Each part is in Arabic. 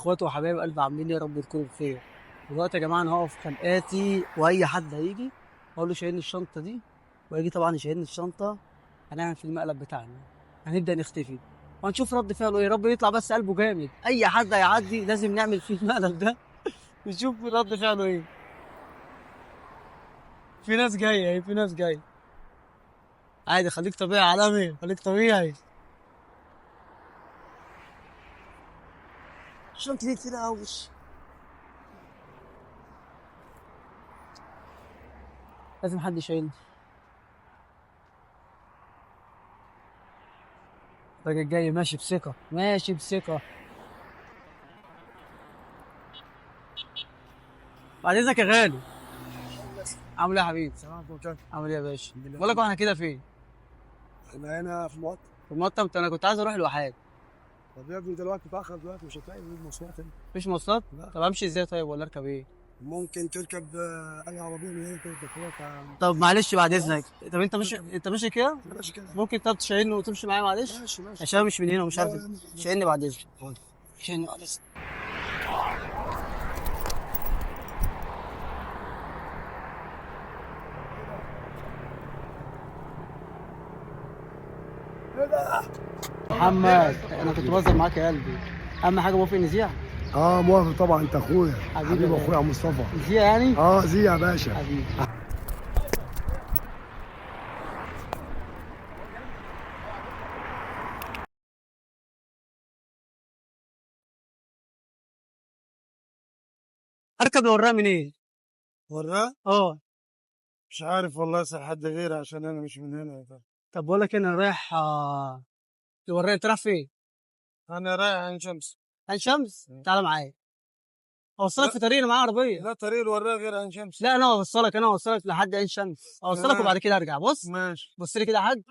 اخواتي وحبايب قلبي عاملين ايه؟ يا رب تكونوا بخير. دلوقتي يا جماعه انا هقف خلقاتي واي حد هيجي اقول له شايلني الشنطه دي، ويجي طبعا يشيلني الشنطه. هنعمل في المقلب بتاعنا، هنبدا نختفي وهنشوف رد فعله ايه. رب يطلع بس قلبه جامد، اي حد هيعدي لازم نعمل فيه المقلب ده نشوف رد فعله ايه. في ناس جايه اهي، في ناس جايه. عادي، خليك طبيعي يا عالمي، خليك طبيعي. الشنطه دي كتير قوي. لازم حد يشيلني. الراجل جاي ماشي بثقه، ماشي بثقه. بعد اذنك يا غالي. عامل ايه يا حبيبي؟ سلام عليكم. عامل ايه يا باشا؟ الحمد لله. بقول لك احنا كده فين؟ احنا هنا في مصر. في المطعم. انا كنت عايز اروح الواحات. طب يا ابني دلوقتي متأخر، دلوقتي مش هتلاقي مواصلات هنا. مفيش مواصلات؟ لا. طب امشي ازاي طيب، ولا اركب ايه؟ ممكن تركب اي عربية من هنا كده تاخدها. طب معلش بعد اذنك. طب انت ماشي كده؟ ماشي كده. ممكن طب تشيلني وتمشي معايا معلش؟ ماشي ماشي. عشان أنا مش من هنا ومش عارف. لا، لا، لا. شيلني بعد اذنك. حاضر. شيلني بعد اذنك. محمد انا كنت بهزر معاك يا قلبي. اهم حاجه موافق نذيع. اه موافق طبعا، انت اخويا. حبيبي يا اخويا مصطفى. نذيع يعني؟ اه زي يا باشا. حبيبي. اركب لوراها منين؟ وراه؟ اه. مش عارف والله، اسال حد غيري عشان انا مش من هنا. طب بقول لك انا رايح لوراها. انت رايح فين؟ انا رايح عين شمس. عين شمس؟ تعالى معايا اوصلك في طريق، انا معايا عربيه. لا، طريق الوراق غير عين شمس. لا انا اوصلك لحد عين شمس، اوصلك وبعد كده ارجع. بص ماشي. بص لي كده يا حاج.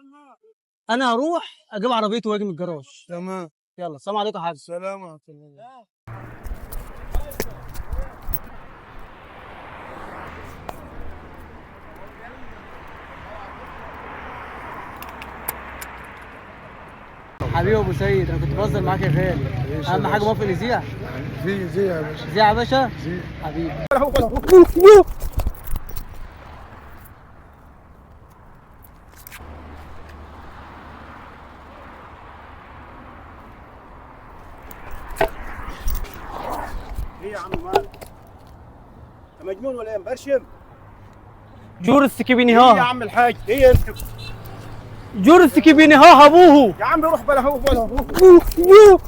انا هروح اجيب عربيتي واجي من الجراج. تمام. يلا سلام عليكم يا حاج. سلام ورحمة الله. حبيبي ابو سيد، انا كنت بهزر معاك يا غالي. اهم حاجه موافق نذيع. زي يا باشا. نذيع يا باشا. زي. حبيبي. ايه يا عم مالك؟ انت مجنون ولا ايه مبرشم؟ جور السكيبيني ايه يا ها. عم الحاج؟ ايه انت؟ جور السكيبيني ها ابوه. يا عم روح بلا هو بلا هو.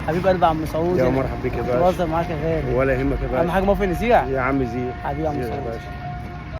حبيب قلبي عم سعود. يا مرحبا بك يا كنت باشا. بهزر معاك يا غالي. ولا يهمك يا اهم باشا. حاجه موافق نذيع. يا عم زي. حبيبي يا عم زي يا سعود. باشا.